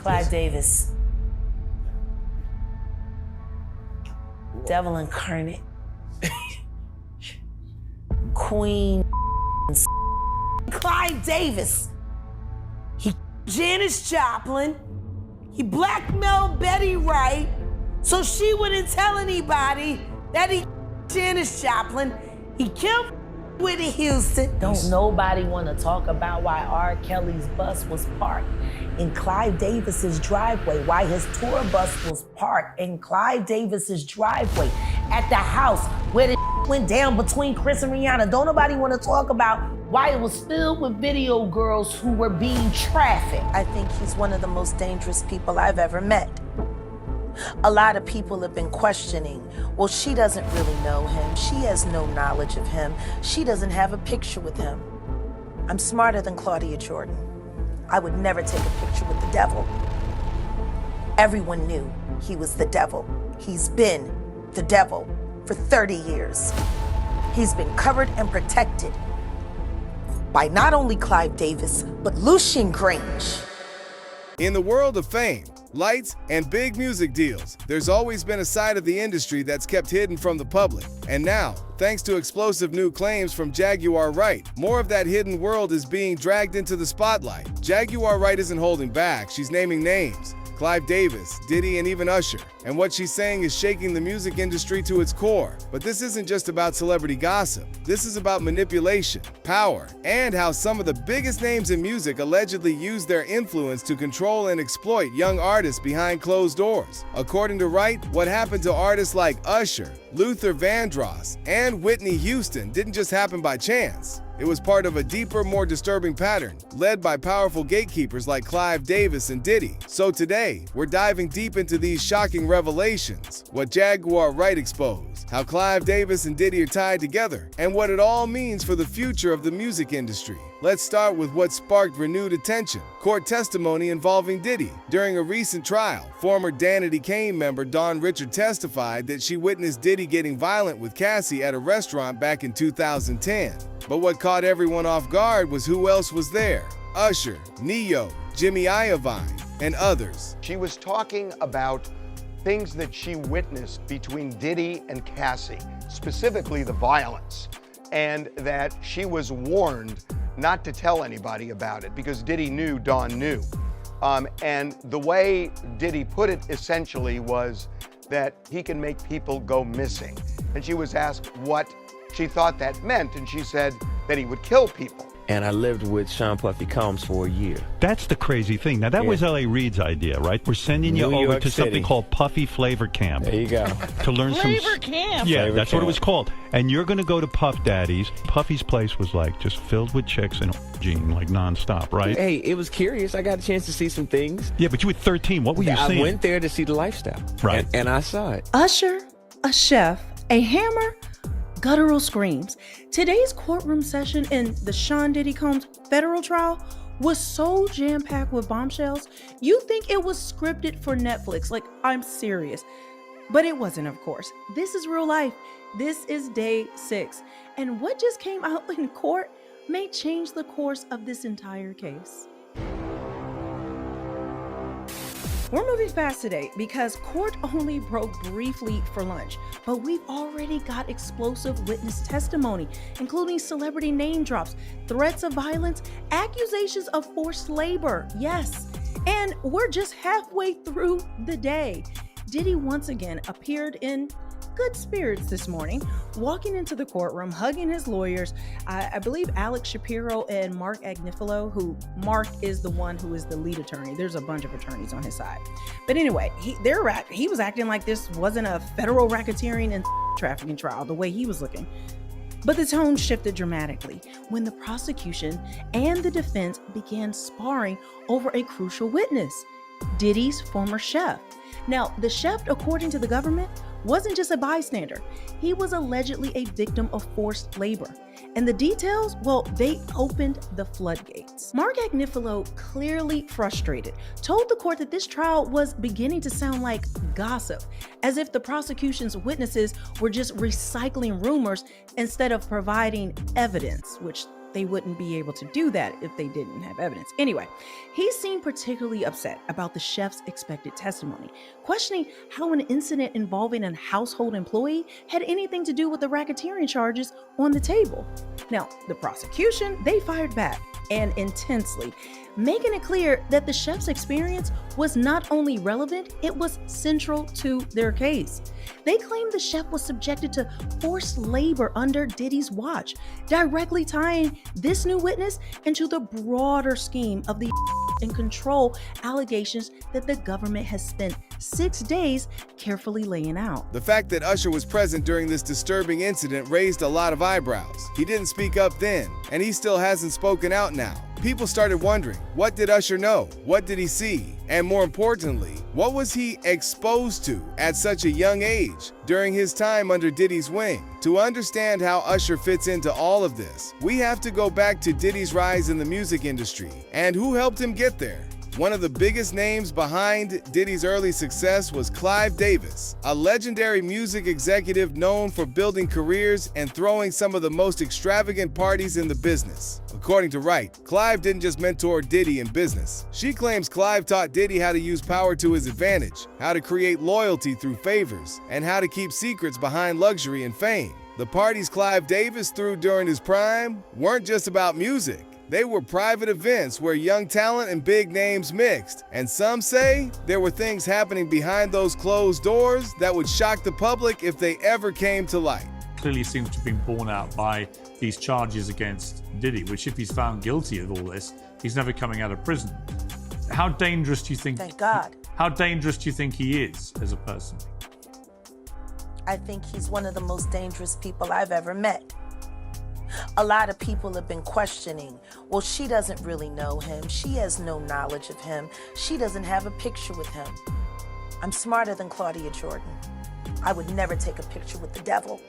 Clive Davis. Devil incarnate. Queen. Clive Davis. He Janis Joplin. He blackmailed Betty Wright so she wouldn't tell anybody that he Janis Joplin. He killed Whitney Houston. Don't nobody want to talk about why R. Kelly's bus was parked in Clive Davis's driveway, why his tour bus was parked in Clive Davis's driveway at the house where the went down between Chris and Rihanna. Don't nobody want to talk about why it was filled with video girls who were being trafficked. I think he's one of the most dangerous people I've ever met. A lot of people have been questioning, well, she doesn't really know him. She has no knowledge of him. She doesn't have a picture with him. I'm smarter than Claudia Jordan. I would never take a picture with the devil. Everyone knew he was the devil. He's been the devil for 30 years. He's been covered and protected by not only Clive Davis, but Lucian Grange. In the world of fame, lights, and big music deals, there's always been a side of the industry that's kept hidden from the public. And now, thanks to explosive new claims from Jaguar Wright, more of that hidden world is being dragged into the spotlight. Jaguar Wright isn't holding back. She's naming names. Clive Davis, Diddy, and even Usher. And what she's saying is shaking the music industry to its core. But this isn't just about celebrity gossip. This is about manipulation, power, and how some of the biggest names in music allegedly use their influence to control and exploit young artists behind closed doors. According to Wright, what happened to artists like Usher, Luther Vandross, and Whitney Houston didn't just happen by chance. It was part of a deeper, more disturbing pattern, led by powerful gatekeepers like Clive Davis and Diddy. So today, we're diving deep into these shocking revelations, what Jaguar Wright exposed, how Clive Davis and Diddy are tied together, and what it all means for the future of the music industry. Let's start with what sparked renewed attention: court testimony involving Diddy. During a recent trial, former Danity Kane member Dawn Richard testified that she witnessed Diddy getting violent with Cassie at a restaurant back in 2010. But what caught everyone off guard was who else was there: Usher, Neo, Jimmy Iovine, and others. She was talking about things that she witnessed between Diddy and Cassie, specifically the violence, and that she was warned not to tell anybody about it because Diddy knew Dawn knew. And the way Diddy put it essentially was that he can make people go missing. And she was asked what she thought that meant, and she said that he would kill people. And I lived with Sean Puffy Combs for a year. That's the crazy thing. Now, that was L.A. Reid's idea, right? We're sending you over to something called Puffy Flavor Camp. There you go. To learn Flavor Camp? Yeah, Flavor that's what it Camp. was called. And you're going to go to Puff Daddy's. Puffy's place was like just filled with chicks and Gene, like nonstop, right? Hey, it was curious. I got a chance to see some things. Yeah, but you were 13. What were you seeing? I went there to see the lifestyle. Right. And I saw it. Usher, a chef, a hammer, guttural screams. Today's courtroom session in the Sean Diddy Combs federal trial was so jam-packed with bombshells, you think it was scripted for Netflix. Like, I'm serious. But it wasn't, of course. This is real life. This is day 6. And what just came out in court may change the course of this entire case. We're moving fast today because court only broke briefly for lunch, but we've already got explosive witness testimony, including celebrity name drops, threats of violence, accusations of forced labor. Yes, and we're just halfway through the day. Diddy once again appeared in good spirits this morning, walking into the courtroom, hugging his lawyers. I believe Alex Shapiro and Mark Agnifilo, who Mark is the one who is the lead attorney. There's a bunch of attorneys on his side. But anyway, he was acting like this wasn't a federal racketeering and trafficking trial, the way he was looking. But the tone shifted dramatically when the prosecution and the defense began sparring over a crucial witness, Diddy's former chef. Now, the chef, according to the government, wasn't just a bystander. He was allegedly a victim of forced labor. And the details, well, they opened the floodgates. Mark Agnifilo, clearly frustrated, told the court that this trial was beginning to sound like gossip, as if the prosecution's witnesses were just recycling rumors instead of providing evidence, which they wouldn't be able to do that if they didn't have evidence. Anyway, he seemed particularly upset about the chef's expected testimony, questioning how an incident involving a household employee had anything to do with the racketeering charges on the table. Now, the prosecution, they fired back, and intensely, making it clear that the chef's experience was not only relevant, it was central to their case. They claimed the chef was subjected to forced labor under Diddy's watch, directly tying this new witness into the broader scheme of the and control allegations that the government has spent 6 days carefully laying out. The fact that Usher was present during this disturbing incident raised a lot of eyebrows. He didn't speak up then, and he still hasn't spoken out now. People started wondering, what did Usher know? What did he see? And more importantly, what was he exposed to at such a young age during his time under Diddy's wing? To understand how Usher fits into all of this, we have to go back to Diddy's rise in the music industry and who helped him get there. One of the biggest names behind Diddy's early success was Clive Davis, a legendary music executive known for building careers and throwing some of the most extravagant parties in the business. According to Wright, Clive didn't just mentor Diddy in business. She claims Clive taught Diddy how to use power to his advantage, how to create loyalty through favors, and how to keep secrets behind luxury and fame. The parties Clive Davis threw during his prime weren't just about music. They were private events where young talent and big names mixed, and some say there were things happening behind those closed doors that would shock the public if they ever came to light. Clearly seems to have been borne out by these charges against Diddy, which if he's found guilty of all this, he's never coming out of prison. How dangerous do you think? Thank God. How dangerous do you think he is as a person? I think he's one of the most dangerous people I've ever met. A lot of people have been questioning, well, she doesn't really know him. She has no knowledge of him. She doesn't have a picture with him. I'm smarter than Claudia Jordan. I would never take a picture with the devil.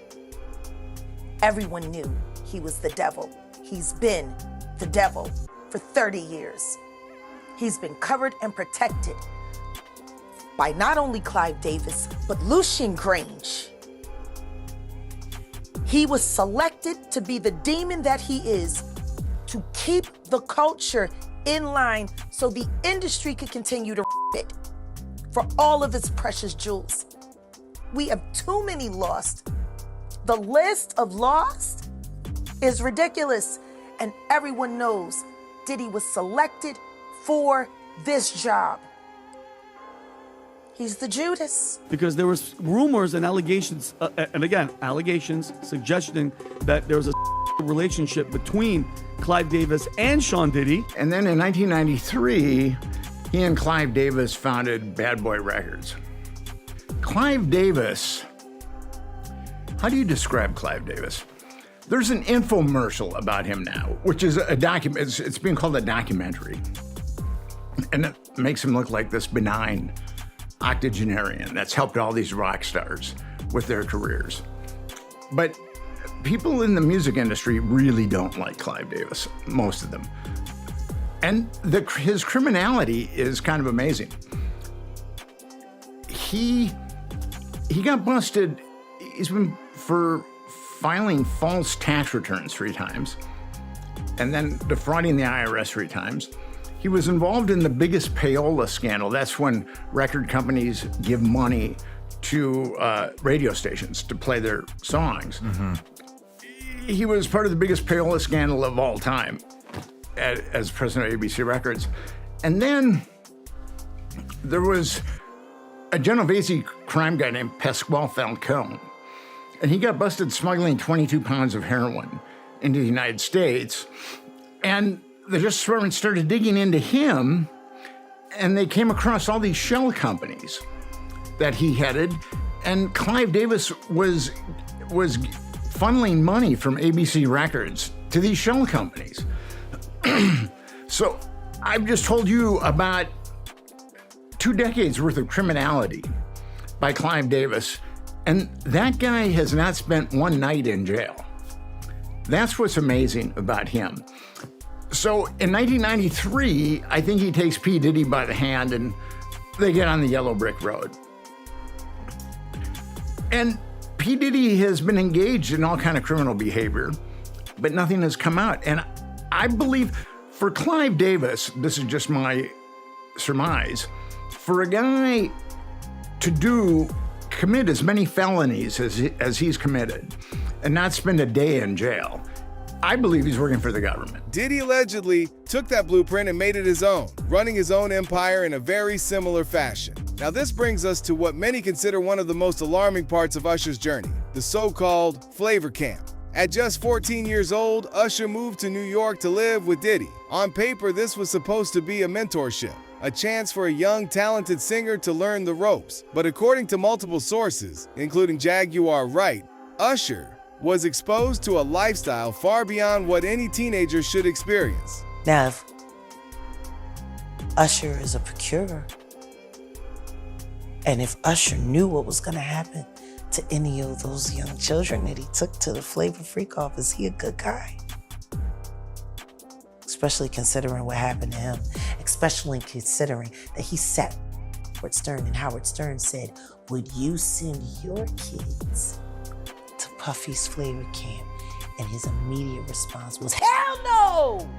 Everyone knew he was the devil. He's been the devil for 30 years. He's been covered and protected by not only Clive Davis, but Lucian Grange. He was selected to be the demon that he is, to keep the culture in line so the industry could continue to it for all of its precious jewels. We have too many lost. The list of lost is ridiculous, and everyone knows Diddy was selected for this job. He's the Judas. Because there was rumors and allegations, allegations suggesting that there was a relationship between Clive Davis and Sean Diddy. And then in 1993, he and Clive Davis founded Bad Boy Records. Clive Davis, how do you describe Clive Davis? There's an infomercial about him now, which is a document. It's being called a documentary. And it makes him look like this benign octogenarian that's helped all these rock stars with their careers. But people in the music industry really don't like Clive Davis, most of them. And his criminality is kind of amazing. He got busted. He's been for filing false tax returns 3 times and then defrauding the IRS 3 times. He was involved in the biggest payola scandal. That's when record companies give money to radio stations to play their songs. Mm-hmm. He was part of the biggest payola scandal of all time as president of ABC Records. And then there was a Genovese crime guy named Pasquale Falcone, and he got busted smuggling 22 pounds of heroin into the United States. And the Justice Department started digging into him, and they came across all these shell companies that he headed, and Clive Davis was funneling money from ABC Records to these shell companies. So I've just told you about 2 decades worth of criminality by Clive Davis, and that guy has not spent one night in jail. That's what's amazing about him. So in 1993, I think he takes P. Diddy by the hand and they get on the yellow brick road. And P. Diddy has been engaged in all kind of criminal behavior, but nothing has come out. And I believe for Clive Davis, this is just my surmise, for a guy to commit as many felonies as he's committed and not spend a day in jail, I believe he's working for the government. Diddy allegedly took that blueprint and made it his own, running his own empire in a very similar fashion. Now this brings us to what many consider one of the most alarming parts of Usher's journey, the so-called flavor camp. At just 14 years old, Usher moved to New York to live with Diddy. On paper, this was supposed to be a mentorship, a chance for a young, talented singer to learn the ropes. But according to multiple sources, including Jaguar Wright, Usher was exposed to a lifestyle far beyond what any teenager should experience. Now, if Usher is a procurer, and if Usher knew what was going to happen to any of those young children that he took to the Flavor Freak off, is he a good guy? Especially considering what happened to him, especially considering that he sat with Howard Stern, and Howard Stern said, would you send your kids to Puffy's Flavor Camp? And his immediate response was, hell no!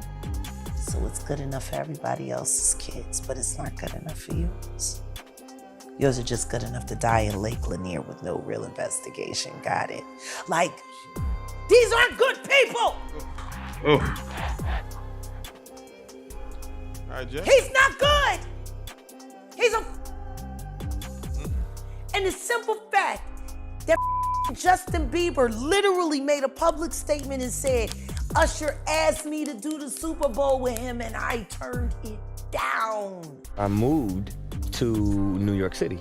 So it's good enough for everybody else's kids, but it's not good enough for yours. Yours are just good enough to die in Lake Lanier with no real investigation. Got it? Like, these aren't good people! Oh. All right, Jeff. He's not good! He's a... And the simple fact that Justin Bieber literally made a public statement and said, Usher asked me to do the Super Bowl with him and I turned it down. I moved to New York City,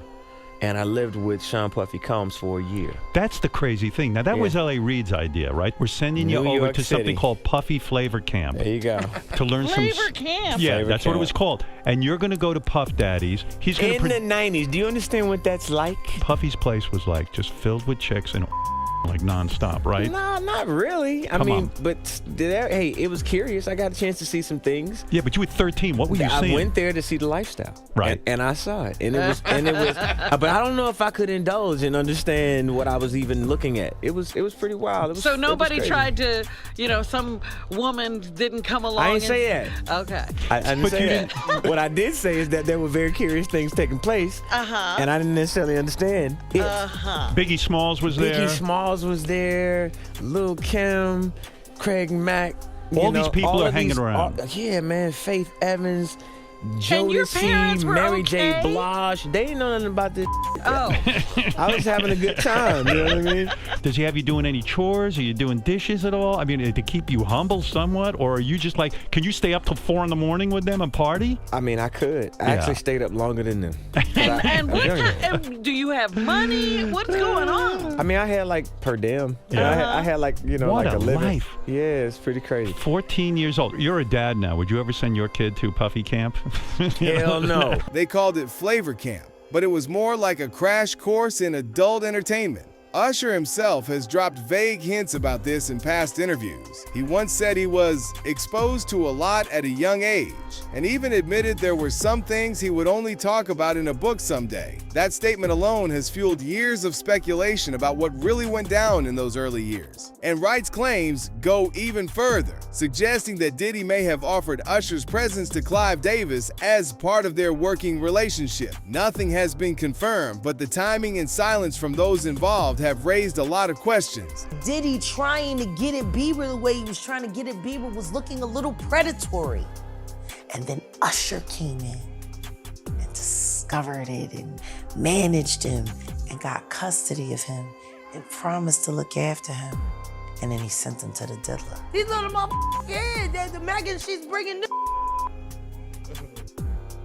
and I lived with Sean Puffy Combs for a year. That's the crazy thing. Now, that was L.A. Reid's idea, right? We're sending you New over York to City. something called Puffy Flavor Camp. There you go. To learn Flavor Camp. Yeah, Flavor that's what it Camp. was called. And you're going to go to Puff Daddy's. He's going In to... the 90s, do you understand what that's like? Puffy's place was like just filled with chicks and like nonstop, right? No, not really. I Come mean, on. but hey, it was curious. I got a chance to see some things. Yeah, but you were 13. What were you seeing? I went there to see the lifestyle, Right. And I saw it, and it was, but I don't know if I could indulge and understand what I was even looking at. It was pretty wild. It was, So nobody it was tried to, some woman didn't come along. I didn't say that. Okay. I didn't say that. What I did say is that there were very curious things taking place, and I didn't necessarily understand it. Biggie Smalls was there. Biggie Smalls was there. Lil' Kim, Craig Mack. All these people are hanging around. Yeah, man. Faith Evans, And your parents Jodeci, were Mary J. okay? Blige. They didn't know nothing about this. Oh. I was having a good time. You know what I mean? Does he have you doing any chores? Are you doing dishes at all? I mean, to keep you humble somewhat? Or are you just like, can you stay up till 4 a.m. with them and party? I mean, I could. I actually stayed up longer than them. And do you have money? What's going on? I mean, I had like per diem. Yeah. I had like, What like a living. life. Yeah, it's pretty crazy. 14 years old. You're a dad now. Would you ever send your kid to Puffy Camp? Hell no. They called it Flavor Camp, but it was more like a crash course in adult entertainment. Usher himself has dropped vague hints about this in past interviews. He once said he was exposed to a lot at a young age, and even admitted there were some things he would only talk about in a book someday. That statement alone has fueled years of speculation about what really went down in those early years. And Wright's claims go even further, suggesting that Diddy may have offered Usher's presence to Clive Davis as part of their working relationship. Nothing has been confirmed, but the timing and silence from those involved have raised a lot of questions. Diddy trying to get at Bieber the way he was trying to get at Bieber was looking a little predatory. And then Usher came in and discovered it and managed him and got custody of him and promised to look after him. And then he sent him to the diddler. These little motherfuckers, yeah, the Megan, she's bringing new.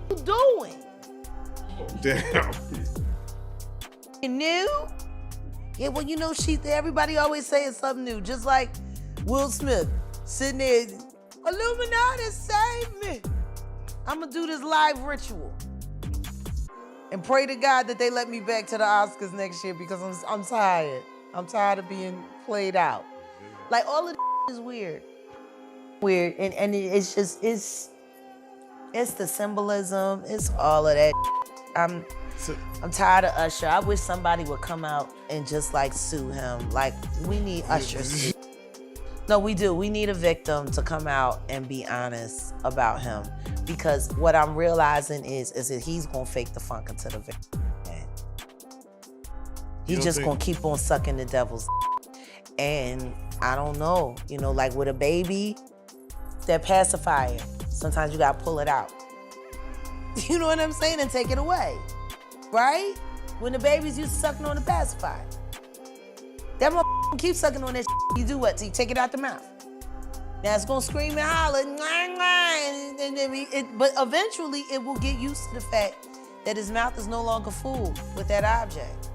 What you doing? Damn. New? Yeah, well, everybody always saying something new, just like Will Smith sitting there, Illuminati save me. I'm gonna do this live ritual and pray to God that they let me back to the Oscars next year because I'm tired. I'm tired of being played out. Like, all of this is weird. Weird, and it's just, it's the symbolism, it's all of that. I'm tired of Usher. I wish somebody would come out and just like sue him. Like, we need Usher. No, we do. We need a victim to come out and be honest about him, because what I'm realizing is that he's gonna fake the funk into the victim. He's just gonna keep on sucking the devil's. And I don't know, you know, like with a baby, that pacifier, sometimes you gotta pull it out. You know what I'm saying? And take it away, right? When the baby's used to sucking on the pacifier. That motherfucker keeps sucking on that shit. You do what? So you take it out the mouth. Now it's gonna scream and holler, but eventually it will get used to the fact that his mouth is no longer full with that object.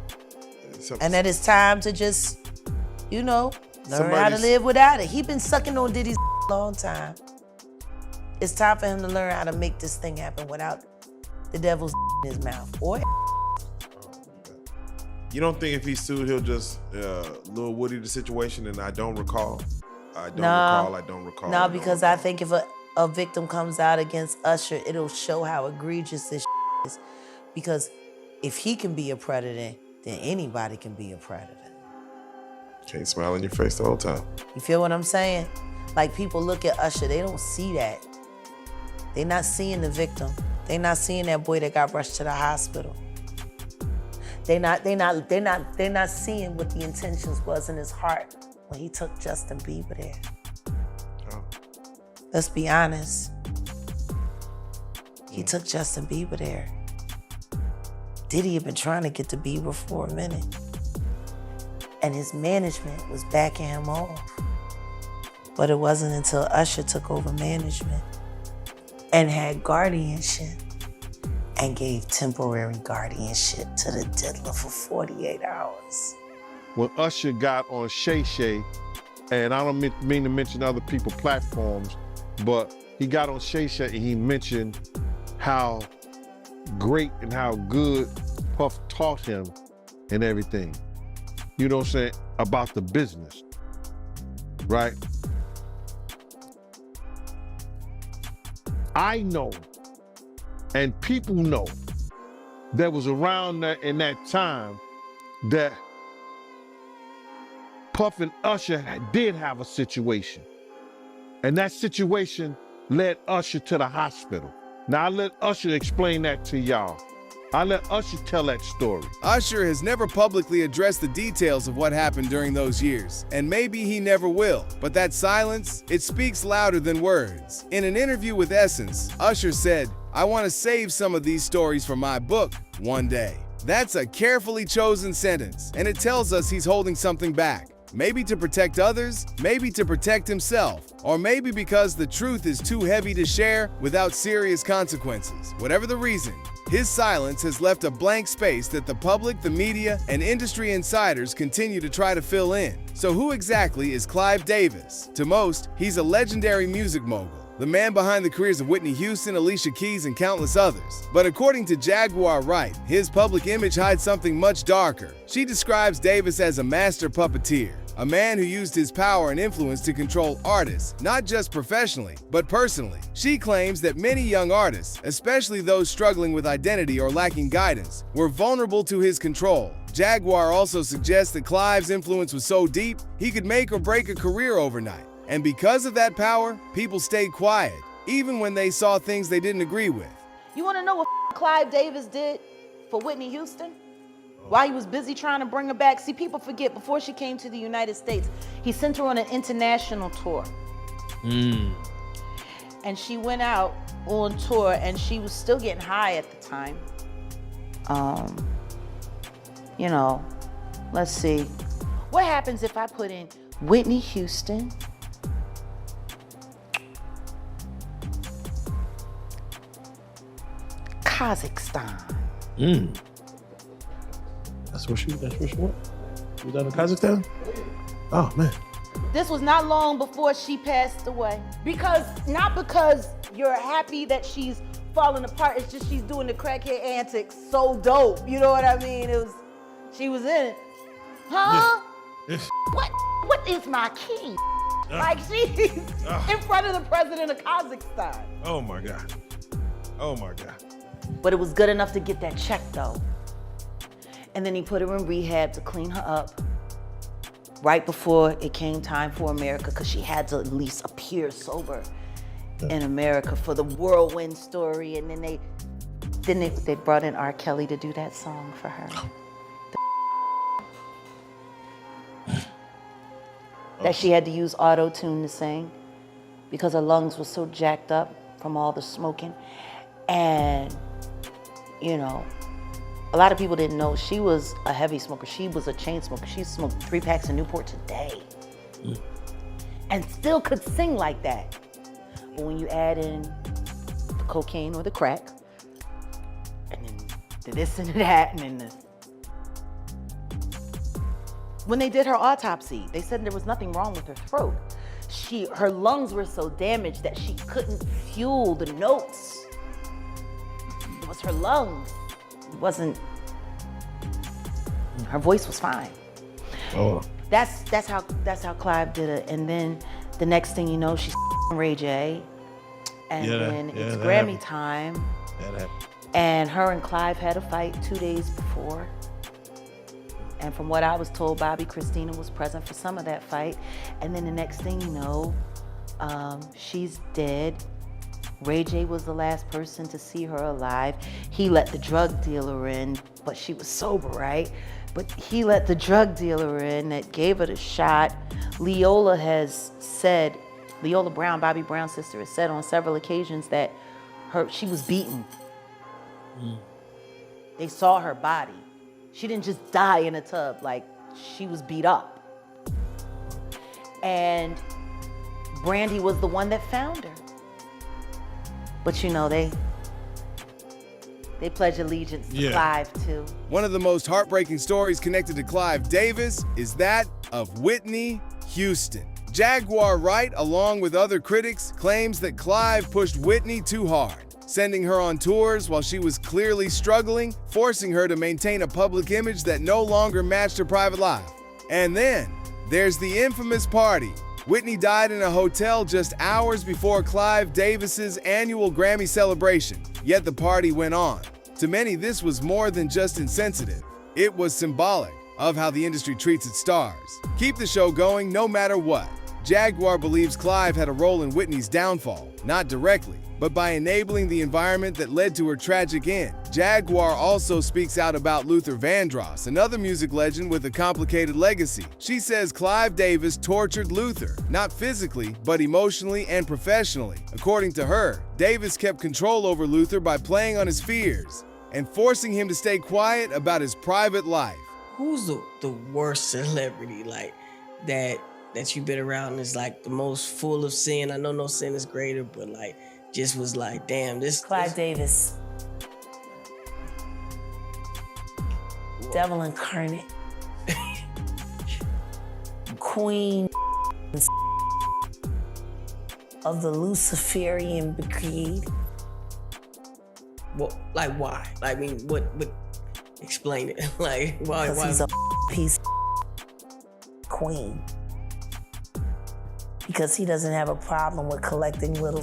And that it's time to just, you know, learn how to live without it. He been sucking on Diddy's a long time. It's time for him to learn how to make this thing happen without the devil's in his mouth. Or You don't think if he sued, he'll just Lil Woody the situation and I don't recall? I don't recall. No, because I think if a victim comes out against Usher, it'll show how egregious this is. Because if he can be a predator, then anybody can be a predator. Can't smile in your face the whole time. You feel what I'm saying? Like, people look at Usher, they don't see that. They're not seeing the victim. They're not seeing that boy that got rushed to the hospital. They're not seeing what the intentions was in his heart when he took Justin Bieber there. Oh. Let's be honest. He took Justin Bieber there. Diddy had been trying to get to Bieber for a minute. And his management was backing him off. But it wasn't until Usher took over management and had guardianship and gave temporary guardianship to the diddler for 48 hours. When Usher got on Shay Shay, and I don't mean to mention other people's platforms, but he got on Shay Shay and he mentioned how great and how good Puff taught him and everything. You know what I'm saying? About the business, right? I know, and people know, that was around that in that time that Puff and Usher did have a situation. And that situation led Usher to the hospital. Now I let Usher explain that to y'all. I let Usher tell that story. Usher has never publicly addressed the details of what happened during those years, and maybe he never will. But that silence, it speaks louder than words. In an interview with Essence, Usher said, "I want to save some of these stories for my book one day." That's a carefully chosen sentence, and it tells us he's holding something back. Maybe to protect others, maybe to protect himself, or maybe because the truth is too heavy to share without serious consequences. Whatever the reason, his silence has left a blank space that the public, the media, and industry insiders continue to try to fill in. So who exactly is Clive Davis? To most, he's a legendary music mogul, the man behind the careers of Whitney Houston, Alicia Keys, and countless others. But according to Jaguar Wright, his public image hides something much darker. She describes Davis as a master puppeteer, a man who used his power and influence to control artists, not just professionally, but personally. She claims that many young artists, especially those struggling with identity or lacking guidance, were vulnerable to his control. Jaguar also suggests that Clive's influence was so deep, he could make or break a career overnight. And because of that power, people stayed quiet, even when they saw things they didn't agree with. You want to know what Clive Davis did for Whitney Houston? While he was busy trying to bring her back. See, people forget, before she came to the United States, he sent her on an international tour. And she went out on tour, and she was still getting high at the time. You know, let's see. What happens if I put in Whitney Houston, Kazakhstan? That's where she went? She was down in Kazakhstan? Oh, man. This was not long before she passed away. Not because you're happy that she's falling apart, it's just she's doing the crackhead antics so dope. You know what I mean? She was in it. Huh? Yeah. What is my key? Like, she's in front of the president of Kazakhstan. Oh, my God. Oh, my God. But it was good enough to get that check, though. And then he put her in rehab to clean her up. right before it came time for America, because she had to at least appear sober in America for the Whirlwind story, and then they brought in R. Kelly to do that song for her. That she had to use auto-tune to sing because her lungs were so jacked up from all the smoking. And, you know, a lot of people didn't know she was a heavy smoker. She was a chain smoker. She smoked 3 packs of Newports a day and still could sing like that. But when you add in the cocaine or the crack, and then the this and that, and then the... When they did her autopsy, they said there was nothing wrong with her throat. Her lungs were so damaged that she couldn't fuel the notes. It was her lungs. It wasn't, her voice was fine. Oh. That's how Clive did it. And then the next thing you know, she's Ray J. And then it's Grammy time. And her and Clive had a fight 2 days before. And from what I was told, Bobby Christina was present for some of that fight. And then the next thing you know, she's dead. Ray J was the last person to see her alive. He let the drug dealer in, but she was sober, right? But he let the drug dealer in that gave her the shot. Leola Brown, Bobby Brown's sister, has said on several occasions that she was beaten. They saw her body. She didn't just die in a tub, like she was beat up. And Brandy was the one that found her. But you know, they pledge allegiance to Clive too. One of the most heartbreaking stories connected to Clive Davis is that of Whitney Houston. Jaguar Wright, along with other critics, claims that Clive pushed Whitney too hard, sending her on tours while she was clearly struggling, forcing her to maintain a public image that no longer matched her private life. And then there's the infamous party. Whitney died in a hotel just hours before Clive Davis's annual Grammy celebration, yet the party went on. To many, this was more than just insensitive. It was symbolic of how the industry treats its stars. Keep the show going no matter what. Jaguar believes Clive had a role in Whitney's downfall, not directly, but by enabling the environment that led to her tragic end. Jaguar also speaks out about Luther Vandross, another music legend with a complicated legacy. She says Clive Davis tortured Luther, not physically, but emotionally and professionally. According to her, Davis kept control over Luther by playing on his fears and forcing him to stay quiet about his private life. Who's the worst celebrity like that you've been around is like the most full of sin? I know no sin is greater, but like just was like, damn, this Clive Davis. Devil incarnate. Queen of the Luciferian breed. Well, like why? I mean, what explain it. Like why? Because he's a piece of queen. Because he doesn't have a problem with collecting little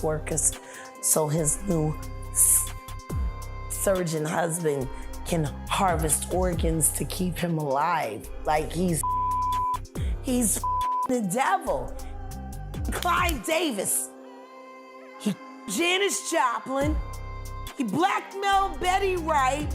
workers, so his new surgeon husband can harvest organs to keep him alive. Like he's the devil. Clive Davis. He Janis Joplin. He blackmailed Betty Wright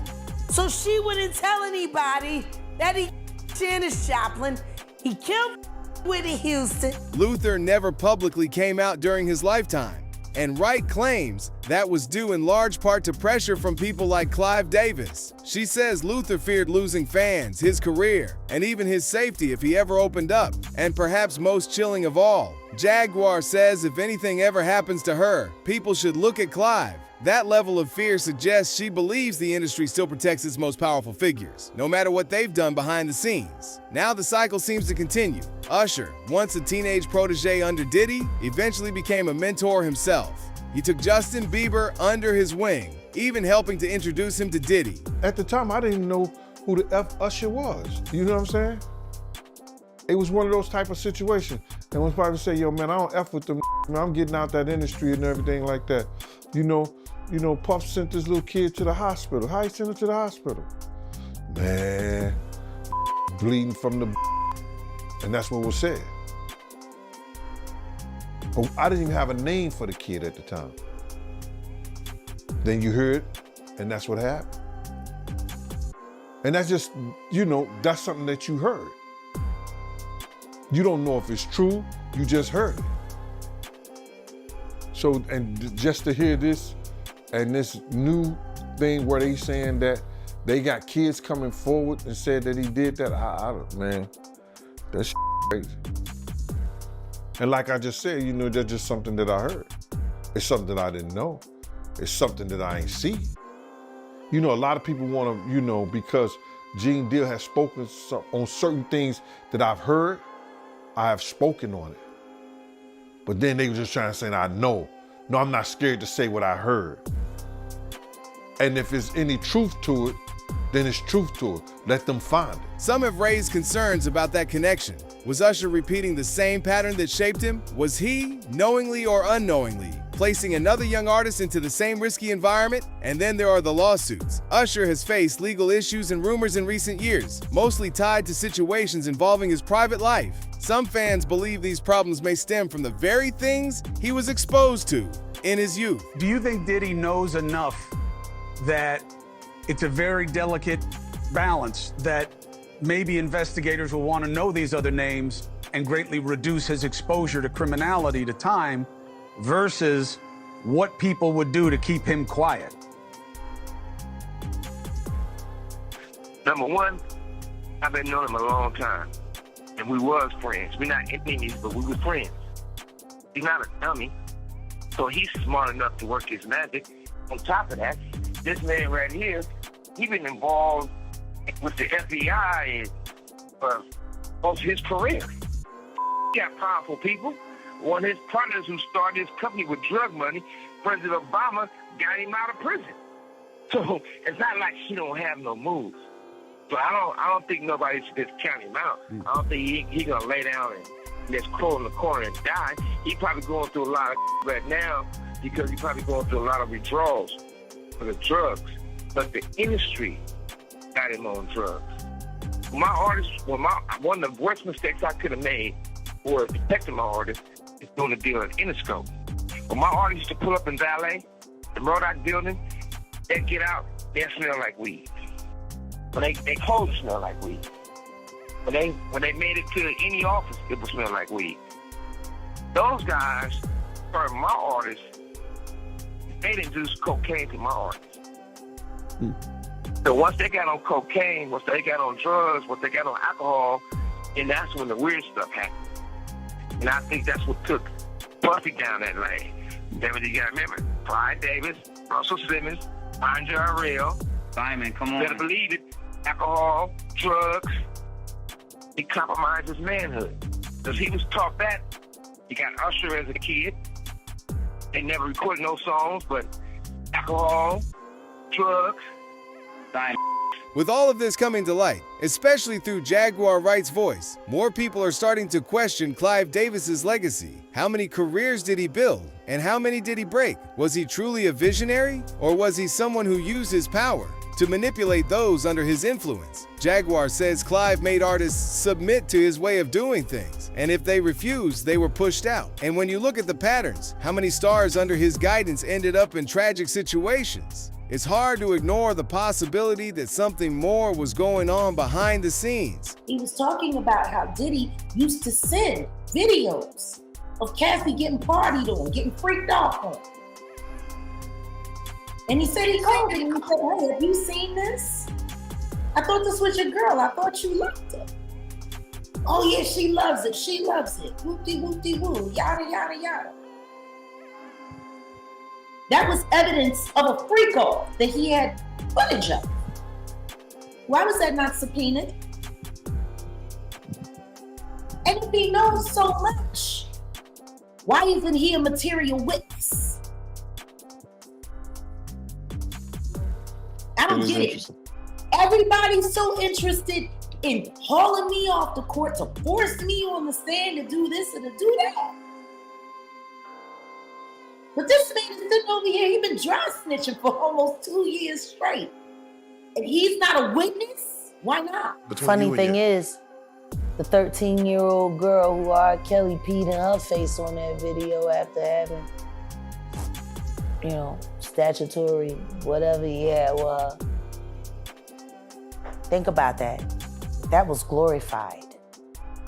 so she wouldn't tell anybody that he Janis Joplin. He killed Whitney Houston. Luther never publicly came out during his lifetime, and Wright claims that was due in large part to pressure from people like Clive Davis. She says Luther feared losing fans, his career, and even his safety if he ever opened up. And perhaps most chilling of all, Jaguar says if anything ever happens to her, people should look at Clive. That level of fear suggests she believes the industry still protects its most powerful figures, no matter what they've done behind the scenes. Now the cycle seems to continue. Usher, once a teenage protege under Diddy, eventually became a mentor himself. He took Justin Bieber under his wing, even helping to introduce him to Diddy. At the time, I didn't even know who the F Usher was. You know what I'm saying? It was one of those type of situations. And when somebody say, yo, man, I don't F with them, man, I'm getting out that industry and everything like that. You know, Puff sent this little kid to the hospital. How he sent him to the hospital? Man, bleeding from the And that's what was said. But I didn't even have a name for the kid at the time. Then you heard, and that's what happened. And that's just, that's something that you heard. You don't know if it's true, you just heard it. So, and just to hear this, and this new thing where they saying that they got kids coming forward and said that he did that, man, that's crazy. And like I just said, that's just something that I heard. It's something that I didn't know. It's something that I ain't see. A lot of people want to, because Gene Deal has spoken on certain things that I've heard, I have spoken on it. But then they were just trying to say, I know. No, I'm not scared to say what I heard. And if there's any truth to it, then it's truth to it. Let them find it. Some have raised concerns about that connection. Was Usher repeating the same pattern that shaped him? Was he, knowingly or unknowingly, placing another young artist into the same risky environment? And then there are the lawsuits. Usher has faced legal issues and rumors in recent years, mostly tied to situations involving his private life. Some fans believe these problems may stem from the very things he was exposed to in his youth. Do you think Diddy knows enough that it's a very delicate balance that maybe investigators will want to know these other names and greatly reduce his exposure to criminality to time versus what people would do to keep him quiet? Number one, I've been knowing him a long time, and we was friends. We're not enemies, but we were friends. He's not a dummy, so he's smart enough to work his magic. On top of that, this man right here, he been involved with the FBI for most of his career. He got powerful people. One of his partners who started his company with drug money, President Obama, got him out of prison. So it's not like he don't have no moves. So I don't think nobody should just count him out. I don't think he gonna lay down and just crawl in the corner and die. He probably going through a lot of right now because he probably going through a lot of withdrawals for the drugs. But the industry got him on drugs. My artist, one of the worst mistakes I could have made for protecting my artist is doing a deal at Interscope. When my artist used to pull up in valet, the Murdoch building, they get out, they smell like weed. When they clothes smell like weed. When they made it to any office, it would smell like weed. Those guys, for my artists, they introduced cocaine to my artists. So once they got on cocaine, once they got on drugs, once they got on alcohol, and that's when the weird stuff happened. And I think that's what took Buffy down that lane. Then you gotta remember, Clive Davis, Russell Simmons, Andre Ariel. Simon, come on. Better believe it. Alcohol, drugs. He compromised his manhood. Because he was taught that. He got Usher as a kid. They never recorded no songs, but alcohol, drugs. Simon. With all of this coming to light, especially through Jaguar Wright's voice, more people are starting to question Clive Davis's legacy. How many careers did he build? And how many did he break? Was he truly a visionary? Or was he someone who used his power to manipulate those under his influence? Jaguar says Clive made artists submit to his way of doing things, and if they refused, they were pushed out. And when you look at the patterns, how many stars under his guidance ended up in tragic situations? It's hard to ignore the possibility that something more was going on behind the scenes. He was talking about how Diddy used to send videos of Cassie getting partied on, getting freaked off on. And he said he called him and he said, hey, have you seen this? I thought this was your girl. I thought you loved her. Oh yeah, she loves it. She loves it. Whoop-de-whoop-de-woo, yada, yada, yada. That was evidence of a freak off that he had footage of. Why was that not subpoenaed? And if he knows so much, why isn't he a material witness? I don't get it. Everybody's so interested in hauling me off the court to force me on the stand to do this and to do that. But this man is sitting over here, he's been dry snitching for almost 2 years straight. And he's not a witness? Why not? Funny thing is, The 13-year-old girl who R. Kelly peed in her face on that video after having, you know, statutory, whatever, yeah, well, think about that. That was glorified.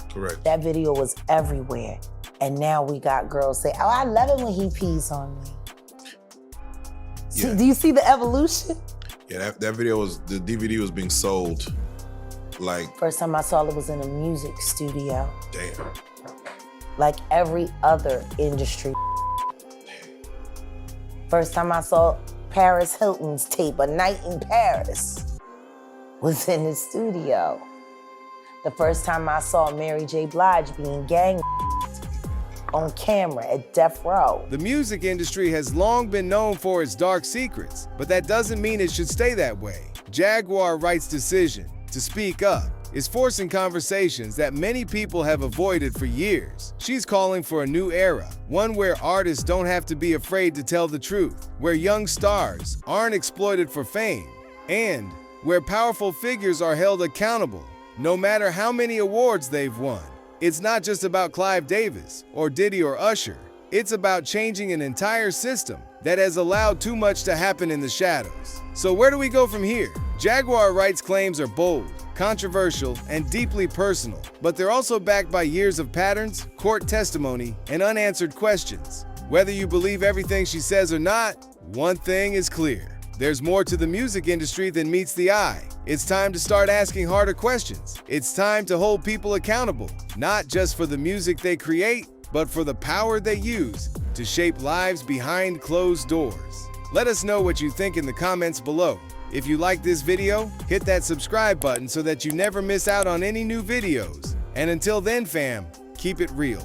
Correct. That video was everywhere. And now we got girls say, oh, I love it when he pees on me. Yeah. Do you see the evolution? Yeah, that video was, the DVD was being sold like. First time I saw it was in a music studio. Damn. Like every other industry. First time I saw Paris Hilton's tape, A Night in Paris, was in the studio. The first time I saw Mary J. Blige being gang on camera at Death Row. The music industry has long been known for its dark secrets, but that doesn't mean it should stay that way. Jaguar Wright's decision to speak up is forcing conversations that many people have avoided for years. She's calling for a new era, one where artists don't have to be afraid to tell the truth, where young stars aren't exploited for fame, and where powerful figures are held accountable, no matter how many awards they've won. It's not just about Clive Davis or Diddy or Usher. It's about changing an entire system that has allowed too much to happen in the shadows. So where do we go from here? Jaguar Wright's claims are bold, controversial, and deeply personal, but they're also backed by years of patterns, court testimony, and unanswered questions. Whether you believe everything she says or not, one thing is clear. There's more to the music industry than meets the eye. It's time to start asking harder questions. It's time to hold people accountable, not just for the music they create, but for the power they use to shape lives behind closed doors. Let us know what you think in the comments below. If you like this video, hit that subscribe button so that you never miss out on any new videos. And until then, fam, keep it real.